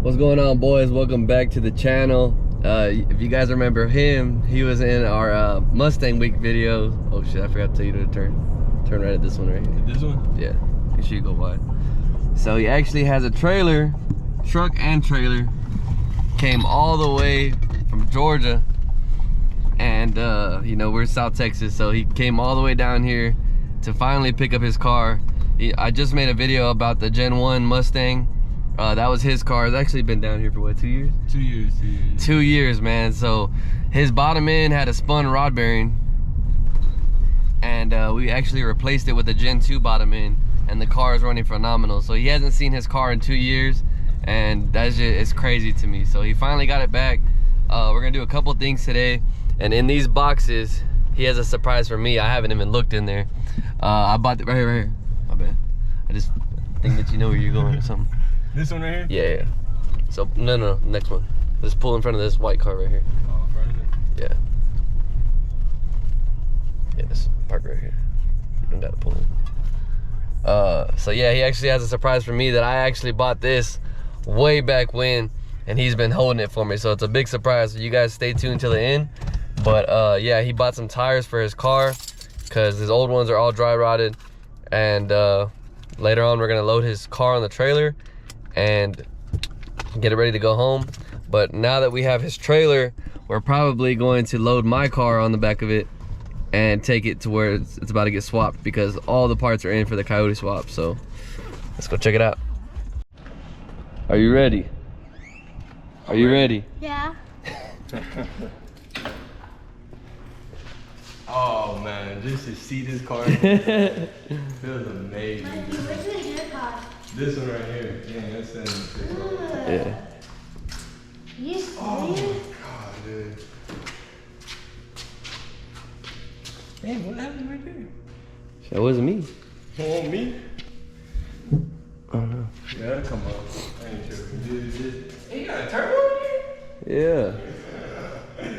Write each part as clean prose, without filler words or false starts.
What's going on, boys? Welcome back to the channel. If you guys remember him, he was in our Mustang week video. Oh shit, I forgot to tell you to turn right at this one right here. This one? Yeah, make sure you go wide. So he actually has a trailer, truck and trailer, came all the way from Georgia, and you know, we're South Texas, so he came all the way down here to finally pick up his car. I just made a video about the Gen 1 Mustang. That was his car. It's actually been down here for what, 2 years? 2 years. 2 years, man. So his bottom end had a spun rod bearing, and we actually replaced it with a Gen 2 bottom end, and the car is running phenomenal. So he hasn't seen his car in 2 years, and that's just, it's crazy to me. So he finally got it back. We're gonna do a couple things today, and in these boxes he has a surprise for me. I haven't even looked in there. I bought it right here. My bad. I just think that you know where you're going or something. This one right here? Yeah. So no, next one. Just pull in front of this white car right here. Oh, in front of it? Yeah. Yeah, just park right here. You don't gotta pull in. So yeah, he actually has a surprise for me that I actually bought this way back when, and he's been holding it for me. So it's a big surprise. So you guys stay tuned till the end. But yeah, he bought some tires for his car because his old ones are all dry rotted. And later on, we're gonna load his car on the trailer and get it ready to go home. But now that we have his trailer, we're probably going to load my car on the back of it and take it to where it's about to get swapped, because all the parts are in for the Coyote swap. So let's go check it out. Are you ready? Are you ready? Yeah. Oh man, just to see this car feels amazing. Which is your car? This one right here. Yeah, that's it. Yeah. You serious? Oh my god, dude. Hey, what happened right there? That wasn't me. Oh, me? Oh no. Yeah, that'll come up. I ain't tripping. Dude, hey, you got a turbo in here? Yeah.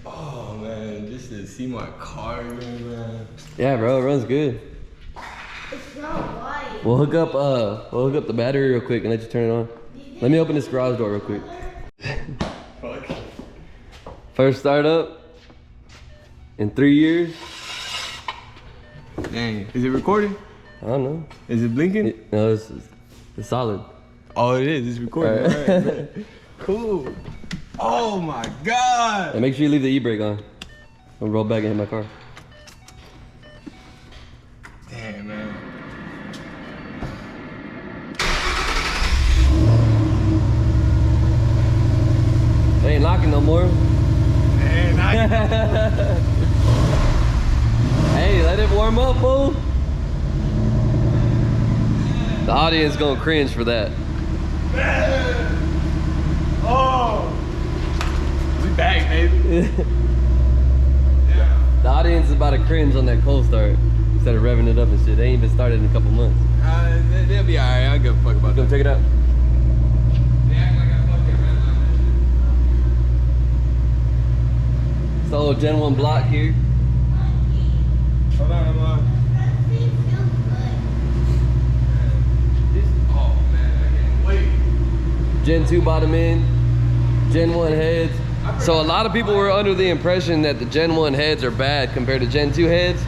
Oh man, just to see my car again, man. Yeah, bro, it runs good. It's not white. We'll hook up the battery real quick and let you turn it on. Let me open this garage door real quick. Fuck. First start up in 3 years. Dang, is it recording? I don't know. Is it blinking? No, it's solid. Oh, it is. It's recording. All right. All right, cool. Oh my god. And make sure you leave the e-brake on. I'll roll back and hit my car. Damn, man. They ain't locking no more. Man, Hey, let it warm up, fool. The audience gonna cringe for that. Oh. We back, baby. The audience is about to cringe on that cold start instead of revving it up and shit. They ain't been started in a couple months. They'll be alright. I don't give a fuck about Go that. check it out. They act like I fucking red line. It's the old Gen 1 block here. Hold on, I'm on. Oh man, I can't wait. Gen 2 bottom end, Gen 1 heads. So a lot of people were under the impression that the Gen 1 heads are bad compared to Gen 2 heads.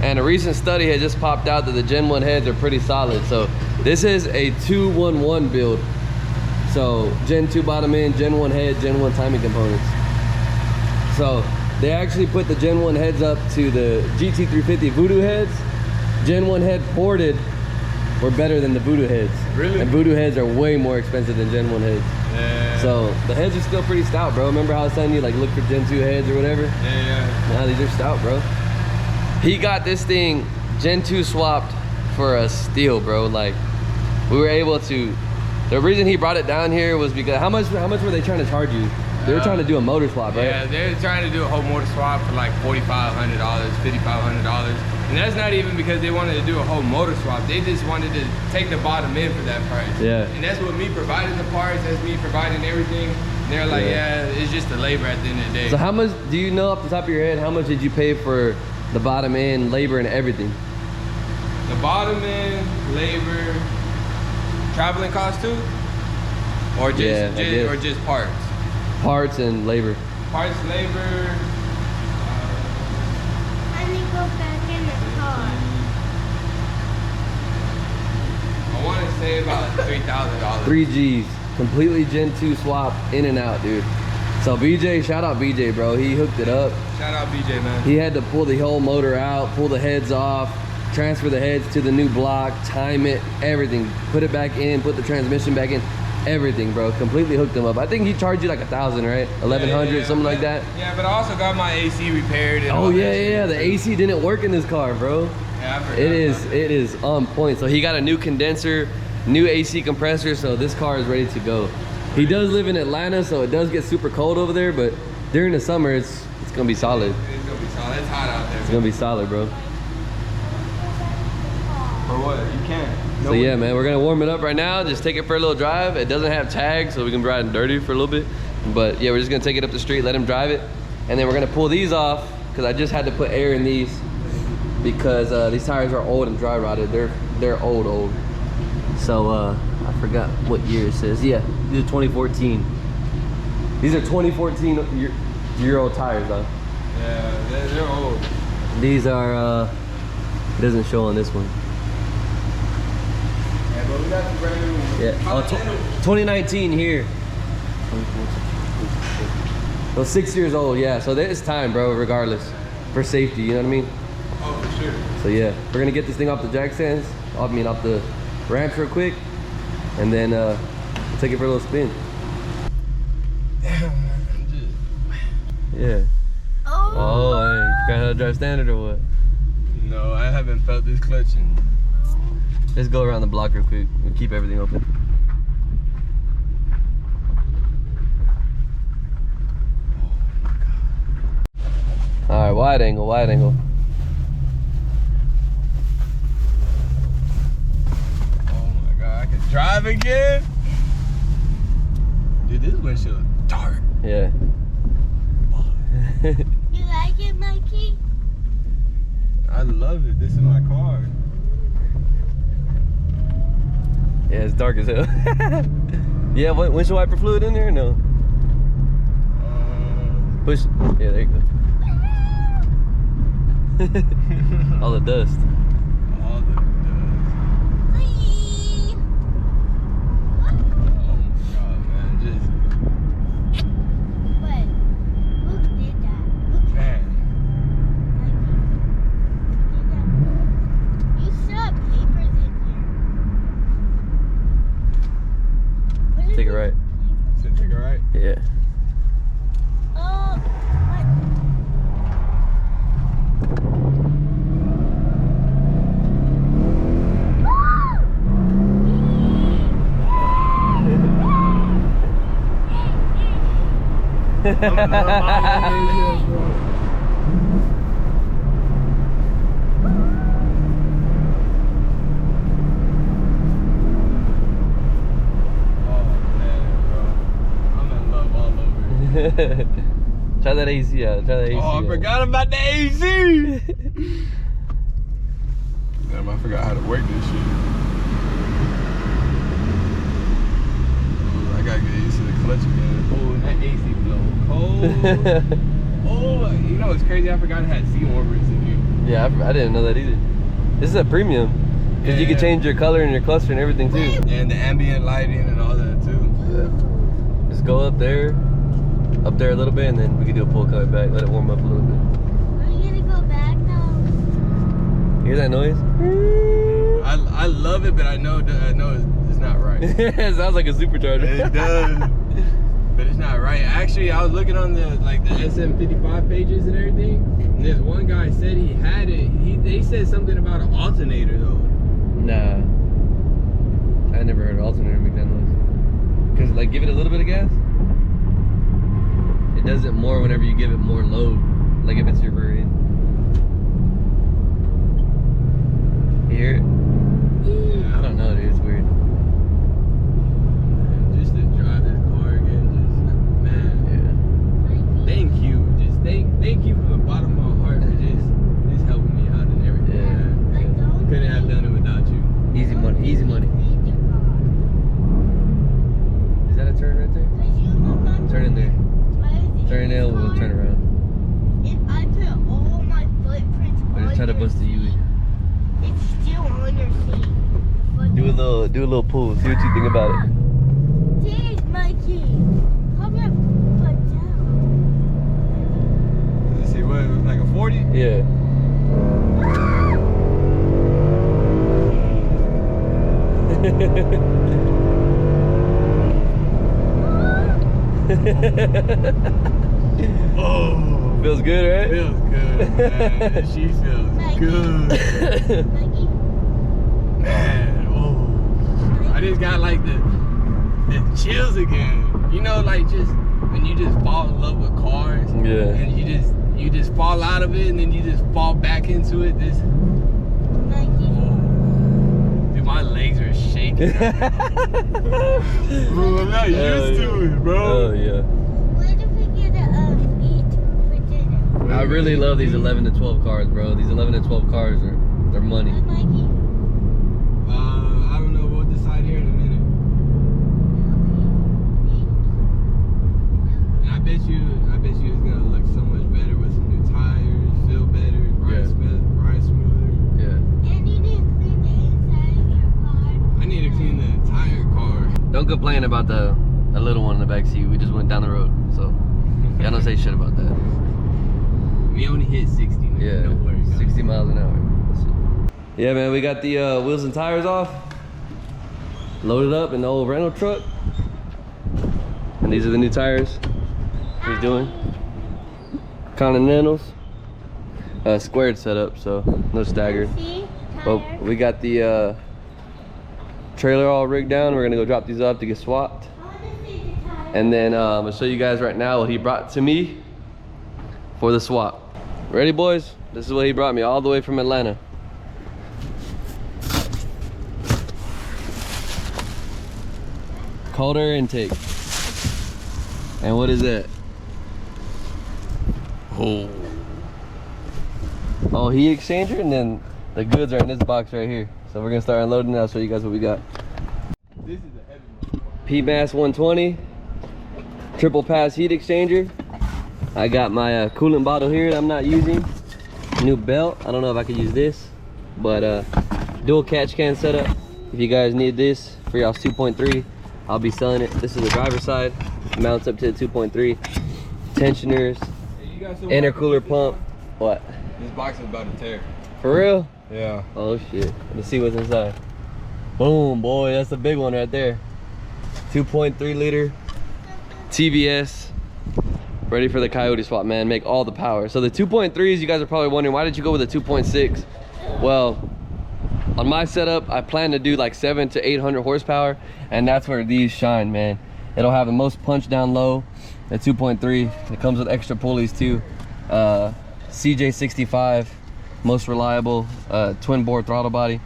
And a recent study had just popped out that the Gen 1 heads are pretty solid. So this is a 2-1-1 build. So Gen 2 bottom end, Gen 1 head, Gen 1 timing components. So they actually put the Gen 1 heads up to the GT350 Voodoo heads. Gen 1 head ported were better than the Voodoo heads. Really? And Voodoo heads are way more expensive than Gen 1 heads. Yeah. So the heads are still pretty stout, bro. Remember how I was telling you, like, look for Gen 2 heads or whatever? Yeah. Nah, these are stout, bro. He got this thing Gen 2 swapped for a steal, bro. Like, we were able to. The reason he brought it down here was because how much were they trying to charge you? They were trying to do a motor swap, right? Yeah, they're trying to do a whole motor swap for like $4,500, $5,500. And that's not even because they wanted to do a whole motor swap. They just wanted to take the bottom end for that price. Yeah. And that's what me providing the parts, that's me providing everything. And they're like, yeah, it's just the labor at the end of the day. So how much, do you know off the top of your head, how much did you pay for the bottom end, labor and everything? The bottom end, labor, traveling cost too? Or just, Yeah, I guess. or just parts? Parts and labor. Parts, labor. I need to go back in the car. I want to say about $3,000. 3 G's. Completely Gen 2 swap, in and out, dude. So BJ, shout out BJ, bro. He hooked it up. Shout out BJ, man. He had to pull the whole motor out, pull the heads off, transfer the heads to the new block, time it, everything. Put it back in, put the transmission back in, everything, bro. Completely hooked him up. I think he charged you like 1,000, right? 1,100, Yeah, something but, like that. Yeah, but I also got my AC repaired. And Oh all that yeah, shit. yeah. The AC didn't work in this car, bro. Yeah, I forgot It about is on point. So he got a new condenser, new AC compressor, so this car is ready to go. He does live in Atlanta, so it does get super cold over there, but during the summer it's gonna be solid. It's gonna be solid. It's hot out there. It's gonna be solid, bro. For what? You can't. So yeah, man, we're gonna warm it up right now. Just take it for a little drive. It doesn't have tags, so we can ride it dirty for a little bit. But yeah, we're just gonna take it up the street, let him drive it, and then we're gonna pull these off because I just had to put air in these because these tires are old and dry rotted. They're old. So I forgot what year it says. Yeah, these are 2014. These are 2014 year old tires, though. Yeah, they're old. These are. It doesn't show on this one. Yeah, but we got some brand new. Yeah. Oh, 2019 here. So 6 years old, yeah. So it's time, bro, regardless. For safety, you know what I mean? Oh, for sure. So yeah, we're gonna get this thing off the jack stands. Off the ramps real quick. And then take it for a little spin. Damn, man. Yeah. Oh, hey, you forgot how to drive standard or what? No, I haven't felt this clutch in. Let's go around the block real quick and keep everything open. All right, wide angle. Oh my god, I can drive again? Dude, this windshield is dark. Yeah. You like it, Mikey? I love it. This is my car. Yeah, it's dark as hell. Yeah, windshield wiper fluid in there or no? Push. Yeah, there you go. All the dust. All the dust. Oh my god, man. Just, What? Who did that? Who man. You still have papers in here. What is Take it this right. paper? So take it right. Yeah. Oh, what? Try that AC out. Try that AC Oh, I out. forgot about the AC. Damn, I forgot how to work this shit. Oh, I gotta get used to the clutch again. Oh, that AC blow cold. Oh, you know what's crazy? I forgot it had seat warmers in here. Yeah, I didn't know that either. This is a premium. Because you can Yeah. change your color and your cluster and everything too. And the ambient lighting and all that too. Yeah. Just go up there a little bit, and then we can do a pull cut back. Let it warm up a little bit. Are you gonna go back now? Hear that noise? I love it, but I know it's not right. It sounds like a supercharger. It does. But it's not right. Actually, I was looking on the SM55 pages and everything, and this one guy said he had it. They said something about an alternator though. Nah. I never heard an alternator make that noise. Because, like, give it a little bit of gas. It does it more whenever you give it more load. Like if it's your rear end. You hear it? I don't know, dude. It's weird. And just to drive this car again, just man. Yeah. Thank you. Just thank you from the bottom of my heart for just helping me out and everything. Yeah. Man. Couldn't have done it without you. Easy money. Easy money. Is that a Do a little pull. See what you think about it. Jeez, Mikey. Come here, put down. Let's see, what, like a 40? Yeah. Oh, Feels good, right? feels good, man. She feels good. Mikey. Man, oh. I just got like the chills again. You know, like just when you just fall in love with cars. Yeah. And you just fall out of it and then you just fall back into it. This, Mikey. oh. Dude, my legs are shaking. Bro, I'm not used to it, bro. Oh yeah. Where did we get eat for dinner? I really love these 11 to 12 cars, bro. These 11 to 12 cars they're money. Mikey. I don't know. We'll decide here in a minute. And I bet you it's gonna look so much better with some new tires, feel better, ride smoother. Yeah. And you didn't clean the inside of your car. I need to clean the entire car. Don't complain about the little one in the back seat. We just went down the road, so y'all don't say shit about that. We only hit 60, man. Yeah. Don't worry. 60 miles an hour. Yeah, man. We got the wheels and tires off. Loaded up in the old rental truck. And these are the new tires he's doing. Continentals. Squared setup, so no staggered. See? But Tire. we got the trailer all rigged down. We're gonna go drop these off to get swapped. I want to see the tire. And then I'm gonna show you guys right now what he brought to me for the swap. Ready, boys? This is what he brought me all the way from Atlanta. Cold air intake. And what is that? Oh, heat exchanger, and then the goods are in this box right here. So we're gonna start unloading and I'll show you guys what we got. This is a heavy one. Maese 120, triple pass heat exchanger. I got my coolant bottle here that I'm not using. New belt. I don't know if I could use this, but dual catch can setup. If you guys need this for y'all's 2.3, I'll be selling it. This is the driver's side. Mounts up to the 2.3. Tensioners, Hey, you got some intercooler pump. What? This box is about to tear. For real? Yeah. Oh shit. Let's see what's inside. Boom, boy, that's a big one right there. 2.3 liter TVS. Ready for the Coyote swap, man. Make all the power. So the 2.3s, you guys are probably wondering, why did you go with a 2.6? Well, on my setup, I plan to do like 700 to 800 horsepower, and that's where these shine, man. It'll have the most punch down low, the 2.3. It comes with extra pulleys too. CJ65, most reliable twin bore throttle body.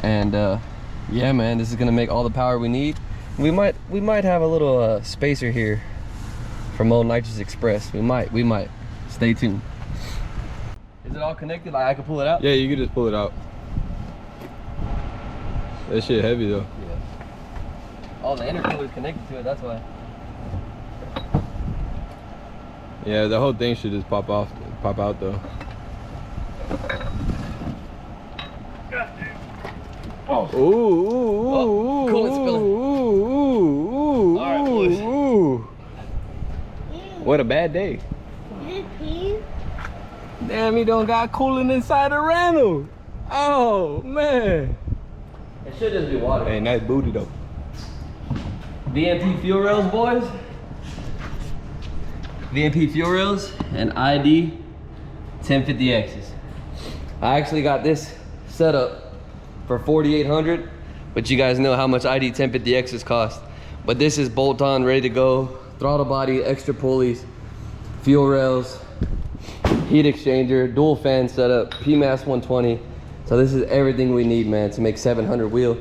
And yeah, man, this is gonna make all the power we need. We might have a little spacer here from old Nitrous Express. We might. Stay tuned. Is it all connected? Like I can pull it out? Yeah, you can just pull it out. That shit heavy though. Yeah. Oh, the intercooler is connected to it, that's why. Yeah, the whole thing should just pop out though. Oh. Ooh, coolant spilling. Ooh. All right, boys. Ooh. What a bad day. Is it pee? Damn, he don't got coolant inside the rental. Oh man. It should just be water. Hey, nice booty though. VMP fuel rails, boys. VMP fuel rails and ID 1050Xs. I actually got this set up for $4,800, but you guys know how much ID 1050Xs cost. But this is bolt on, ready to go. Throttle body, extra pulleys, fuel rails, heat exchanger, dual fan setup, Maese 120. So this is everything we need, man, to make 700 wheel.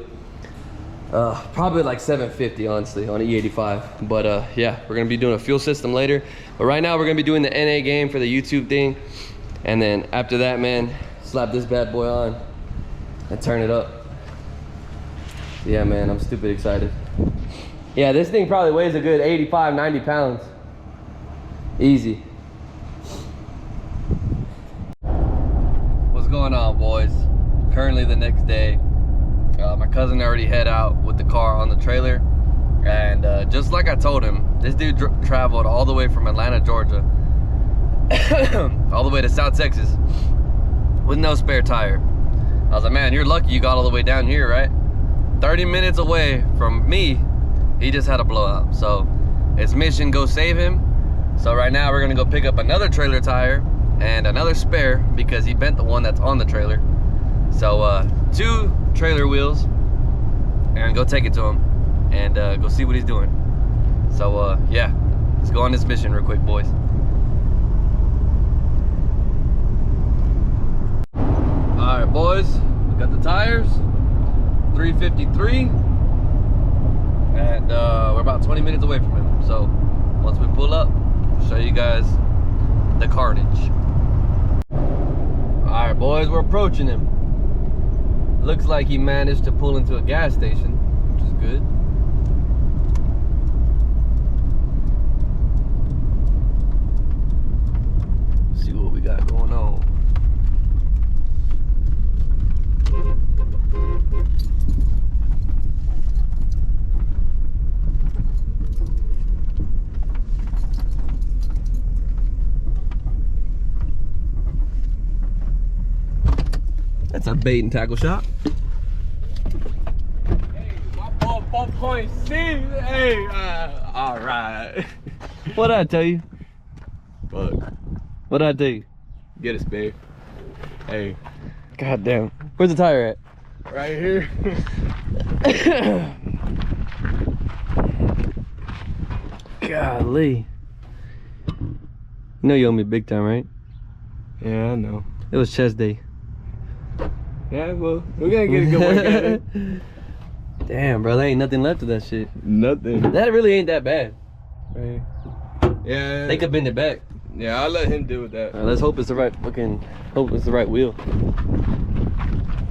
Probably like 750, honestly, on an E85. But yeah, we're gonna be doing a fuel system later. But right now we're gonna be doing the NA game for the YouTube thing. And then after that, man, slap this bad boy on and turn it up. Yeah, man, I'm stupid excited. Yeah, this thing probably weighs a good 85, 90 pounds. Easy. What's going on, boys? Currently the next day. my cousin already head out with the car on the trailer. And just like I told him, this dude traveled all the way from Atlanta, Georgia, all the way to South Texas with no spare tire. I was like, man, you're lucky you got all the way down here, right? 30 minutes away from me, he just had a blowout. So it's mission go save him. So right now we're gonna go pick up another trailer tire and another spare because he bent the one that's on the trailer. So 2 trailer wheels and go take it to him and go see what he's doing. So yeah, let's go on this mission real quick, boys. All right, boys, we got the tires, 353, and we're about 20 minutes away from him. So once we pull up, I'll show you guys the carnage. All right, boys, we're approaching him. Looks like he managed to pull into a gas station, which is good. See what we got going on. That's a bait and tackle shop. Hey, my 4.6. Hey, all right. What'd I tell you? Fuck. What'd I tell you? Get a spare. Hey, God damn. Where's the tire at? right here. Golly. You know you owe me big time, right? Yeah, I know. It was chest day. Yeah, well, we're gonna get a good work at it. Damn, bro, there ain't nothing left of that shit. Nothing. That really ain't that bad. Right. Yeah. They could bend it back. Yeah, I'll let him deal with that. Let's hope it's the right wheel.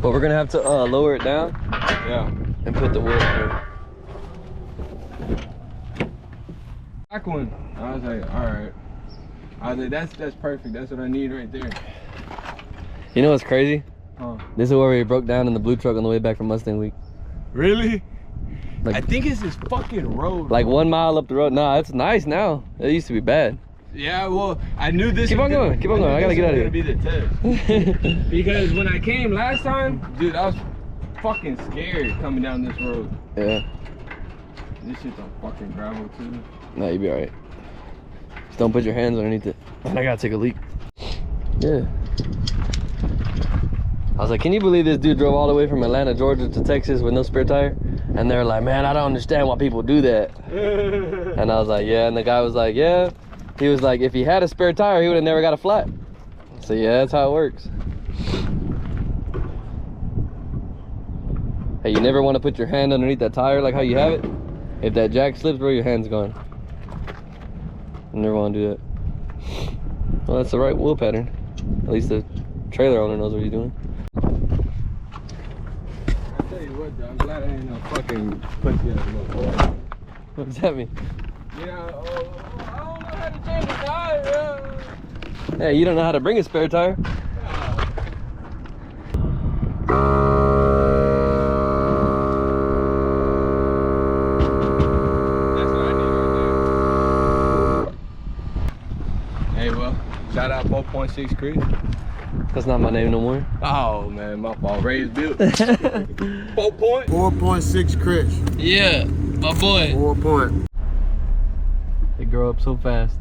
But we're gonna have to lower it down. Yeah. And put the wheel through. Back one. I was like, all right. I was like, that's perfect. That's what I need right there. You know what's crazy? Huh. This is where we broke down in the blue truck on the way back from Mustang Week. Really? Like, I think it's this fucking road. like 1 mile up the road. Nah, it's nice now. It used to be bad. Yeah, well, I knew this. Keep on going. Keep on going. I gotta get out of here. Be the test. Because when I came last time, dude, I was fucking scared coming down this road. Yeah. This shit's on fucking gravel too. Nah, you'll be alright. Just don't put your hands underneath it. And I gotta take a leak. Yeah. I was like, can you believe this dude drove all the way from Atlanta, Georgia to Texas with no spare tire? And they're like, man, I don't understand why people do that. And I was like, yeah. And the guy was like, yeah. He was like, if he had a spare tire, he would have never got a flat. So yeah, that's how it works. Hey, you never want to put your hand underneath that tire like how you have it. If that jack slips, bro, your hand's gone. You never want to do that. Well, that's the right wheel pattern. At least the trailer owner knows what he's doing. I tell you what, though, I'm glad I ain't no fucking pussy ass motherfucker. What does that mean? You know, I don't know how to change the tire. Hey, you don't know how to bring a spare tire? That's what I need right there. Hey, well, shout out 4.6Chris. That's not my name no more. Oh man, my fault. ReyesBuilt. 4.6Chris. Yeah, my boy. 4 point. They grow up so fast.